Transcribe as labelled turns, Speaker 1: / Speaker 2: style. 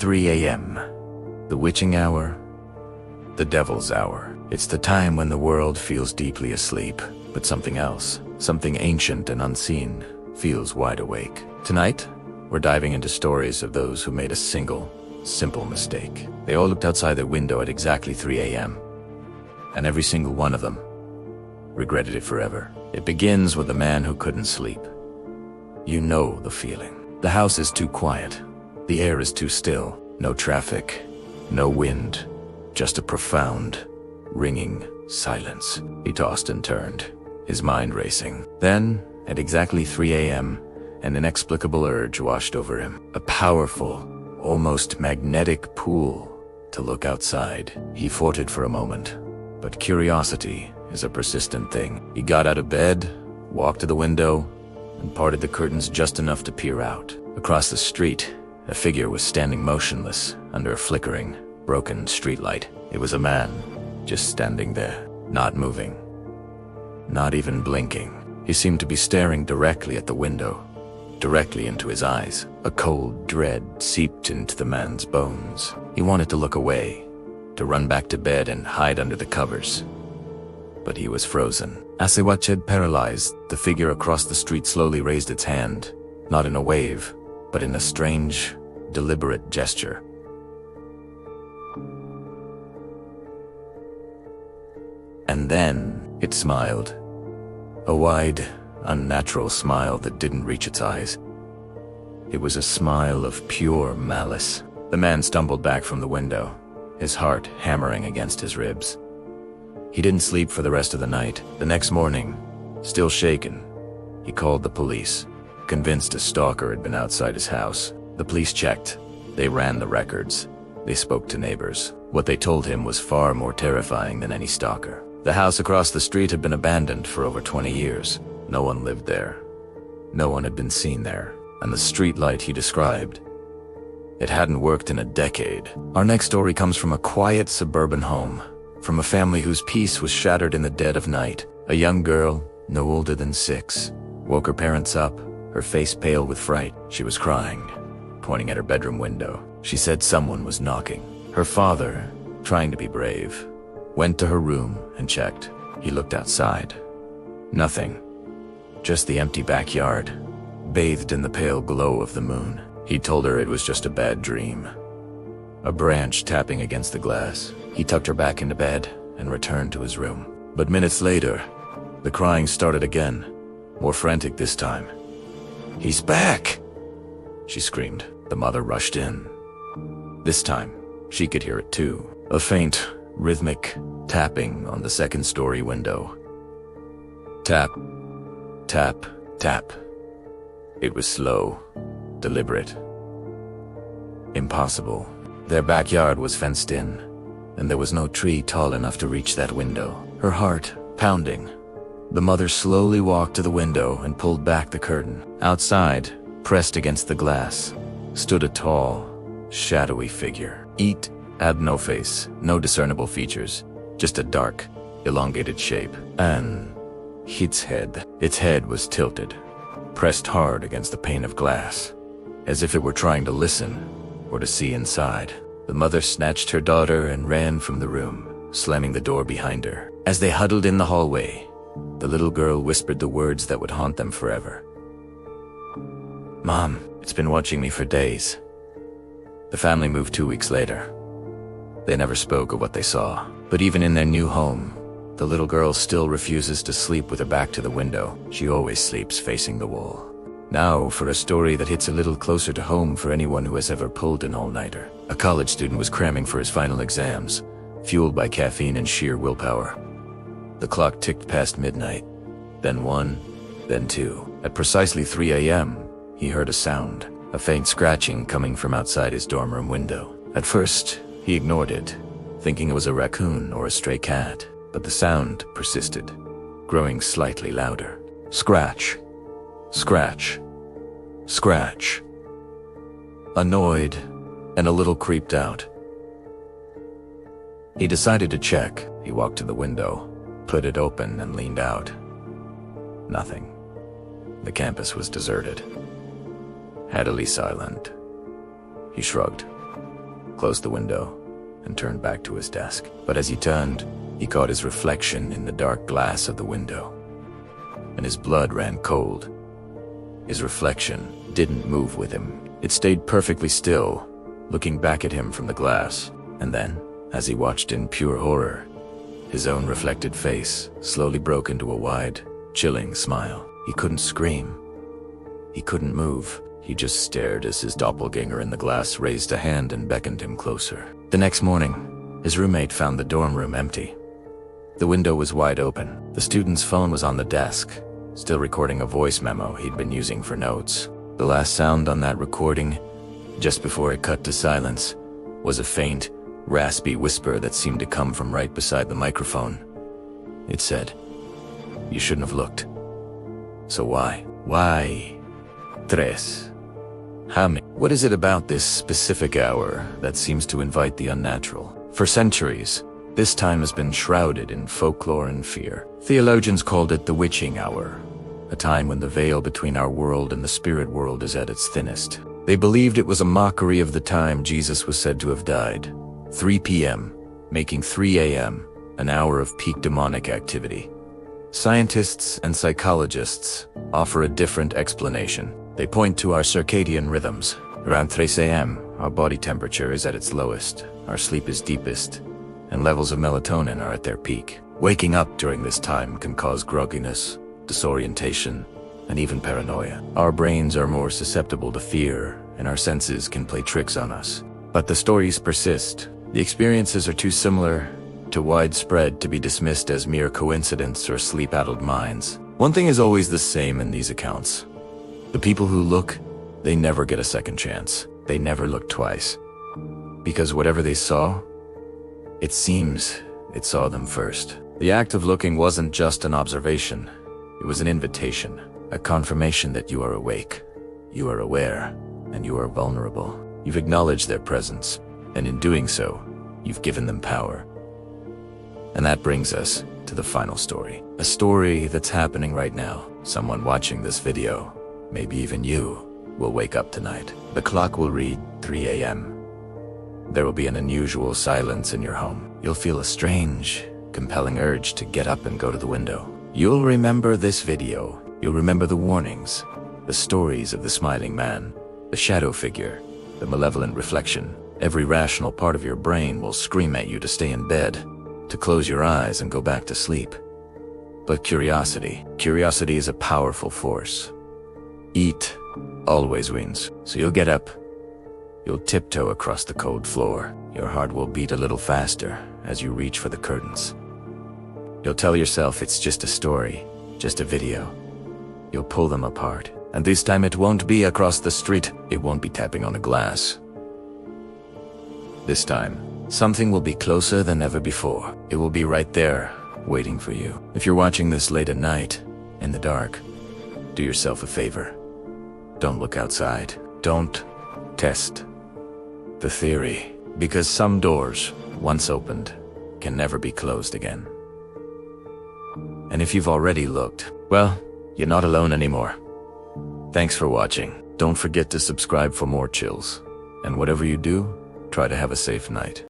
Speaker 1: 3 a.m. The witching hour, the devil's hour. It's the time when the world feels deeply asleep, but something else, something ancient and unseen, feels wide awake. Tonight, we're diving into stories of those who made a single, simple mistake. They all looked outside their window at exactly 3 a.m., and every single one of them regretted it forever. It begins with a man who couldn't sleep. You know the feeling. The house is too quiet. The air is too still. No traffic, no wind, just a profound, ringing silence. He tossed and turned, his mind racing. Then, at exactly 3 a.m., an inexplicable urge washed over him. A powerful, almost magnetic pull to look outside. He fought it for a moment, but curiosity is a persistent thing. He got out of bed, walked to the window, and parted the curtains just enough to peer out. Across the street, a figure was standing motionless under a flickering, broken streetlight. It was a man, just standing there, not moving, not even blinking. He seemed to be staring directly at the window, directly into his eyes. A cold dread seeped into the man's bones. He wanted to look away, to run back to bed and hide under the covers. But he was frozen. As they watched, paralyzed, the figure across the street slowly raised its hand, not in a wave, but in a strange, deliberate gesture. And then it smiled. A wide, unnatural smile that didn't reach its eyes. It was a smile of pure malice. The man stumbled back from the window, his heart hammering against his ribs. He didn't sleep for the rest of the night. The next morning, still shaken, he called the police, convinced a stalker had been outside his house. The police checked. They ran the records. They spoke to neighbors. What they told him was far more terrifying than any stalker. The house across the street had been abandoned for over 20 years. No one lived there. No one had been seen there. And the streetlight he described, it hadn't worked in a decade. Our next story comes from a quiet suburban home, from a family whose peace was shattered in the dead of night. A young girl, no older than 6, woke her parents up, her face pale with fright. She was crying, pointing at her bedroom window. She said someone was knocking. Her father, trying to be brave, went to her room and checked. He looked outside. Nothing. Just the empty backyard, bathed in the pale glow of the moon. He told her it was just a bad dream. A branch tapping against the glass. He tucked her back into bed and returned to his room. But minutes later, the crying started again, more frantic this time. "He's back!" she screamed. The mother rushed in. This time, she could hear it too. A faint, rhythmic tapping on the second-story window. Tap, tap, tap. It was slow, deliberate. Impossible. Their backyard was fenced in, and there was no tree tall enough to reach that window. Her heart pounding, the mother slowly walked to the window and pulled back the curtain. Outside, pressed against the glass, stood a tall, shadowy figure. It had no face, no discernible features, just a dark, elongated shape. And its head was tilted, pressed hard against the pane of glass, as if it were trying to listen or to see inside. The mother snatched her daughter and ran from the room, slamming the door behind her. As they huddled in the hallway, the little girl whispered the words that would haunt them forever. "Mom, it's been watching me for days." The family moved 2 weeks later. They never spoke of what they saw, but even in their new home, the little girl still refuses to sleep with her back to the window. She always sleeps facing the wall. Now for a story that hits a little closer to home for anyone who has ever pulled an all-nighter. A college student was cramming for his final exams, fueled by caffeine and sheer willpower. The clock ticked past midnight, then 1, then 2. At precisely 3 a.m., he heard a sound, a faint scratching coming from outside his dorm room window. At first, he ignored it, thinking it was a raccoon or a stray cat, but the sound persisted, growing slightly louder. Scratch, scratch, scratch. Annoyed and a little creeped out, he decided to check. He walked to the window, put it open and leaned out. Nothing. The campus was deserted, hattily silent. He shrugged. closed the window, and turned back to his desk. But as he turned, he caught his reflection in the dark glass of the window, and his blood ran cold. His reflection didn't move with him. It stayed perfectly still, looking back at him from the glass. And then, as he watched in pure horror, his own reflected face slowly broke into a wide, chilling smile. He couldn't scream. He couldn't move. He just stared as his doppelganger in the glass raised a hand and beckoned him closer. The next morning, his roommate found the dorm room empty. The window was wide open. The student's phone was on the desk, still recording a voice memo he'd been using for notes. The last sound on that recording, just before it cut to silence, was a faint, raspy whisper that seemed to come from right beside the microphone. It said, "You shouldn't have looked. So why? Why? Tres. How many? What is it about this specific hour that seems to invite the unnatural? For centuries, this time has been shrouded in folklore and fear. Theologians called it the witching hour, a time when the veil between our world and the spirit world is at its thinnest. They believed it was a mockery of the time Jesus was said to have died. 3 p.m., making 3 a.m., an hour of peak demonic activity. Scientists and psychologists offer a different explanation. They point to our circadian rhythms. Around 3 a.m., our body temperature is at its lowest, our sleep is deepest, and levels of melatonin are at their peak. Waking up during this time can cause grogginess, disorientation, and even paranoia. Our brains are more susceptible to fear, and our senses can play tricks on us. But the stories persist. The experiences are too similar to widespread to be dismissed as mere coincidence or sleep-addled minds. One thing is always the same in these accounts. The people who look, they never get a second chance. They never look twice. Because whatever they saw, it seems it saw them first. The act of looking wasn't just an observation. It was an invitation, a confirmation that you are awake, you are aware, and you are vulnerable. You've acknowledged their presence, and in doing so, you've given them power. And that brings us to the final story. A story that's happening right now. Someone watching this video, maybe even you, will wake up tonight. The clock will read 3 a.m. There will be an unusual silence in your home. You'll feel a strange, compelling urge to get up and go to the window. You'll remember this video. You'll remember the warnings, the stories of the smiling man, the shadow figure, the malevolent reflection. Every rational part of your brain will scream at you to stay in bed, to close your eyes and go back to sleep. But curiosity is a powerful force. Eat always wins. So you'll get up. You'll tiptoe across the cold floor. Your heart will beat a little faster as you reach for the curtains. You'll tell yourself it's just a story, just a video. You'll pull them apart. And this time it won't be across the street. It won't be tapping on a glass. This time, something will be closer than ever before. It will be right there, waiting for you. If you're watching this late at night, in the dark, do yourself a favor. Don't look outside. Don't test the theory. Because some doors, once opened, can never be closed again. And if you've already looked, well, you're not alone anymore. Thanks for watching. Don't forget to subscribe for more chills. And whatever you do, try to have a safe night.